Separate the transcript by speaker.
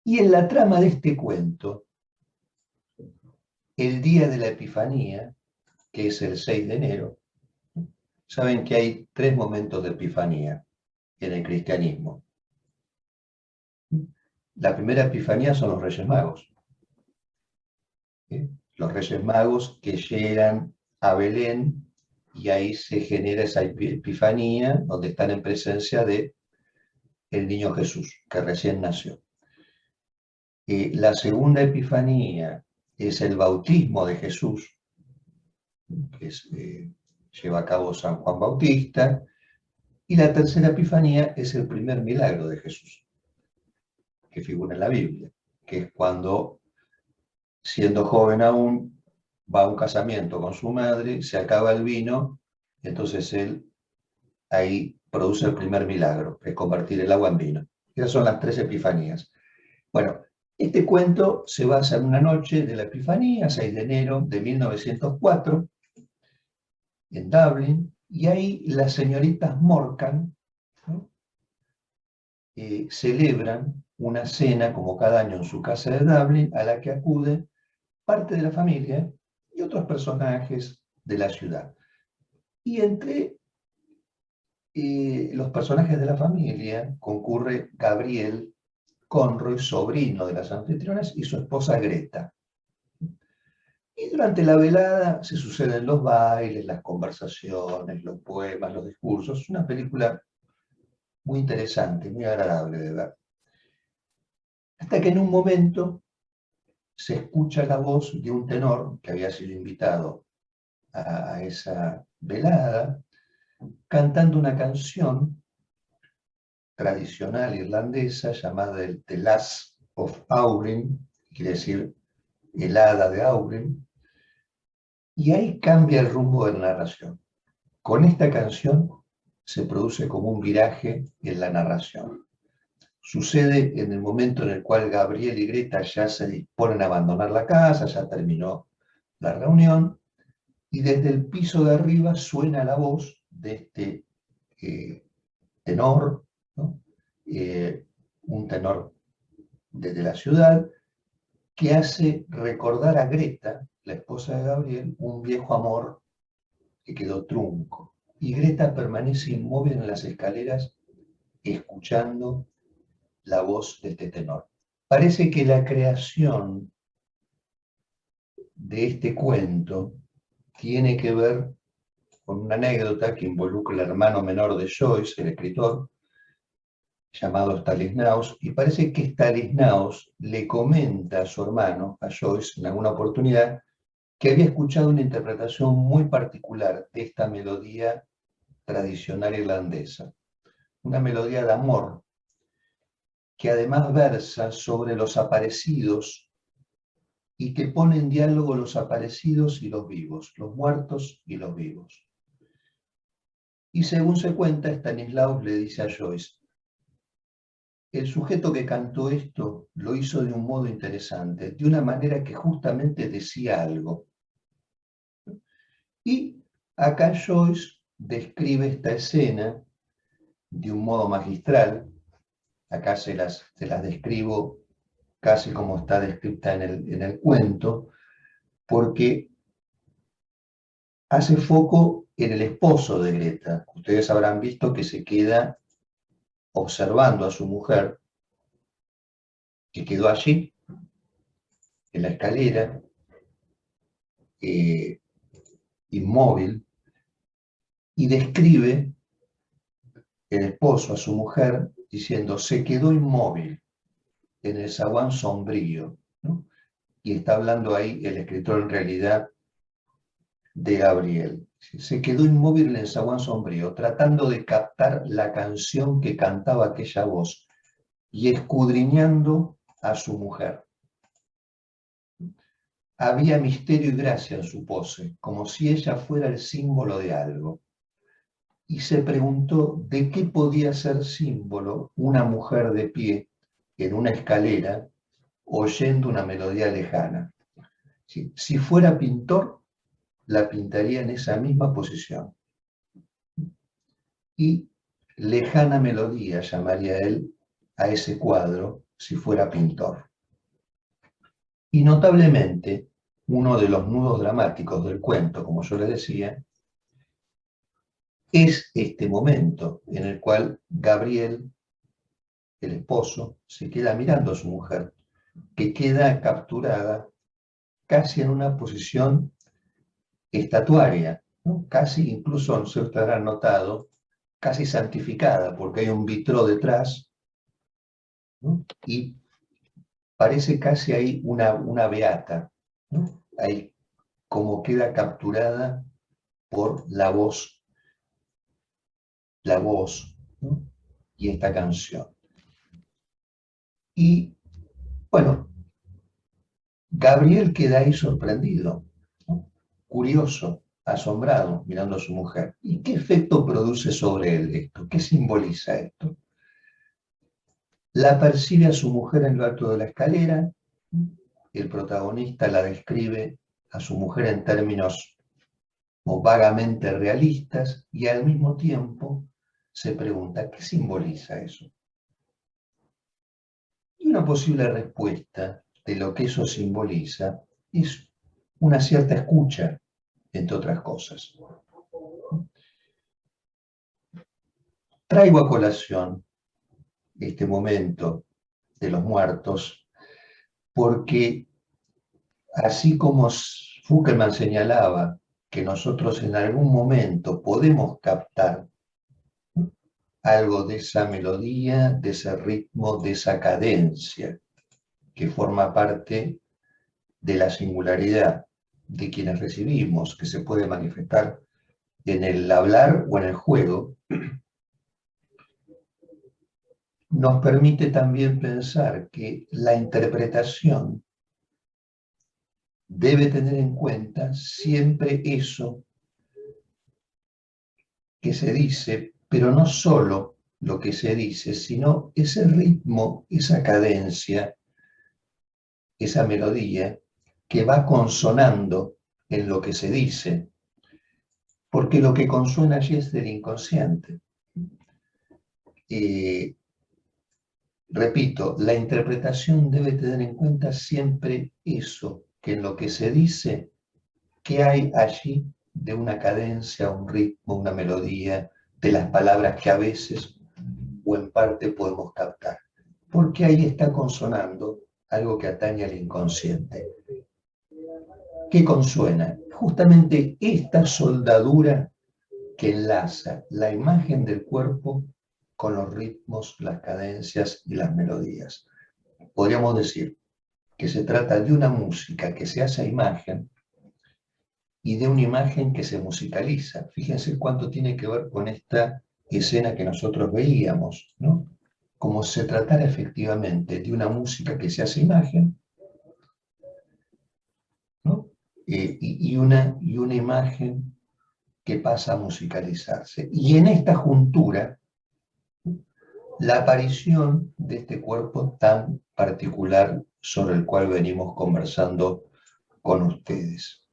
Speaker 1: Y en la trama de este cuento, el día de la Epifanía, que es el 6 de enero, saben que hay 3 momentos de Epifanía en el cristianismo. La primera Epifanía son los Reyes Magos. Los Reyes Magos que llegan a Belén y ahí se genera esa Epifanía donde están en presencia de el niño Jesús, que recién nació. La segunda Epifanía es el bautismo de Jesús, que lleva a cabo San Juan Bautista, y la tercera Epifanía es el primer milagro de Jesús, que figura en la Biblia, que es cuando, siendo joven aún, va a un casamiento con su madre, se acaba el vino, entonces él ahí produce el primer milagro, que es convertir el agua en vino. Esas son las 3 Epifanías. Bueno, este cuento se basa en una noche de la Epifanía, 6 de enero de 1904, en Dublín, y ahí las señoritas Morkan, ¿no? Celebran una cena, como cada año en su casa de Dublín, a la que acude parte de la familia y otros personajes de la ciudad. Y entre los personajes de la familia concurre Gabriel Conroy, sobrino de las anfitrionas, y su esposa Greta. Y durante la velada se suceden los bailes, las conversaciones, los poemas, los discursos. Es una película muy interesante, muy agradable de ver. Hasta que en un momento se escucha la voz de un tenor que había sido invitado a esa velada, cantando una canción tradicional irlandesa llamada The Lass of Aughrim, quiere decir el hada de Aughrim, y ahí cambia el rumbo de la narración. Con esta canción se produce como un viraje en la narración. Sucede en el momento en el cual Gabriel y Greta ya se disponen a abandonar la casa, ya terminó la reunión, y desde el piso de arriba suena la voz de este tenor, ¿no? Un tenor desde la ciudad, que hace recordar a Greta, la esposa de Gabriel, un viejo amor que quedó trunco. Y Greta permanece inmóvil en las escaleras escuchando la voz de este tenor. Parece que la creación de este cuento tiene que ver con una anécdota que involucra al hermano menor de Joyce, el escritor, llamado Stanislaus, y parece que Stanislaus le comenta a su hermano, a Joyce, en alguna oportunidad, que había escuchado una interpretación muy particular de esta melodía tradicional irlandesa, una melodía de amor, que además versa sobre los aparecidos y que pone en diálogo los aparecidos y los vivos, los muertos y los vivos. Y según se cuenta, Stanislaus le dice a Joyce: el sujeto que cantó esto lo hizo de un modo interesante, de una manera que justamente decía algo. Y acá Joyce describe esta escena de un modo magistral. Acá se las describo casi como está descrita en el cuento, porque hace foco en el esposo de Greta. Ustedes habrán visto que se queda observando a su mujer, que quedó allí, en la escalera, inmóvil, y describe el esposo a su mujer diciendo: se quedó inmóvil en el zaguán sombrío, ¿no? Y está hablando ahí el escritor en realidad de Gabriel. Se quedó inmóvil en el zaguán sombrío, tratando de captar la canción que cantaba aquella voz y escudriñando a su mujer. Había misterio y gracia en su pose, como si ella fuera el símbolo de algo. Y se preguntó de qué podía ser símbolo una mujer de pie en una escalera oyendo una melodía lejana. Si fuera pintor, la pintaría en esa misma posición. Y lejana melodía llamaría él a ese cuadro si fuera pintor. Y notablemente, uno de los nudos dramáticos del cuento, como yo le decía, es este momento en el cual Gabriel, el esposo, se queda mirando a su mujer, que queda capturada casi en una posición estatuaria, ¿no? Casi, incluso, no sé si ustedes habrán notado, casi santificada, porque hay un vitró detrás, ¿no? Y parece casi ahí una beata, ¿no? Ahí como queda capturada por la voz, ¿no? Y esta canción. Y bueno, Gabriel queda ahí sorprendido, ¿no? Curioso, asombrado, mirando a su mujer. ¿Y qué efecto produce sobre él esto? ¿Qué simboliza esto? La percibe a su mujer en lo alto de la escalera. El protagonista la describe a su mujer en términos vagamente realistas y al mismo tiempo se pregunta, ¿qué simboliza eso? Y una posible respuesta de lo que eso simboliza es una cierta escucha, entre otras cosas. Traigo a colación este momento de los muertos porque así como Foucault señalaba que nosotros en algún momento podemos captar algo de esa melodía, de ese ritmo, de esa cadencia que forma parte de la singularidad de quienes recibimos, que se puede manifestar en el hablar o en el juego, nos permite también pensar que la interpretación debe tener en cuenta siempre eso que se dice, pero no solo lo que se dice, sino ese ritmo, esa cadencia, esa melodía que va consonando en lo que se dice, porque lo que consuena allí es del inconsciente. Repito, la interpretación debe tener en cuenta siempre eso, que en lo que se dice, ¿qué hay allí de una cadencia, un ritmo, una melodía, de las palabras que a veces o en parte podemos captar? Porque ahí está consonando algo que atañe al inconsciente. ¿Qué consuena? Justamente esta soldadura que enlaza la imagen del cuerpo con los ritmos, las cadencias y las melodías. Podríamos decir que se trata de una música que se hace a imagen y de una imagen que se musicaliza. Fíjense cuánto tiene que ver con esta escena que nosotros veíamos, ¿no? Como se tratara efectivamente de una música que se hace imagen, ¿no? Y una imagen que pasa a musicalizarse. Y en esta juntura, la aparición de este cuerpo tan particular sobre el cual venimos conversando con ustedes.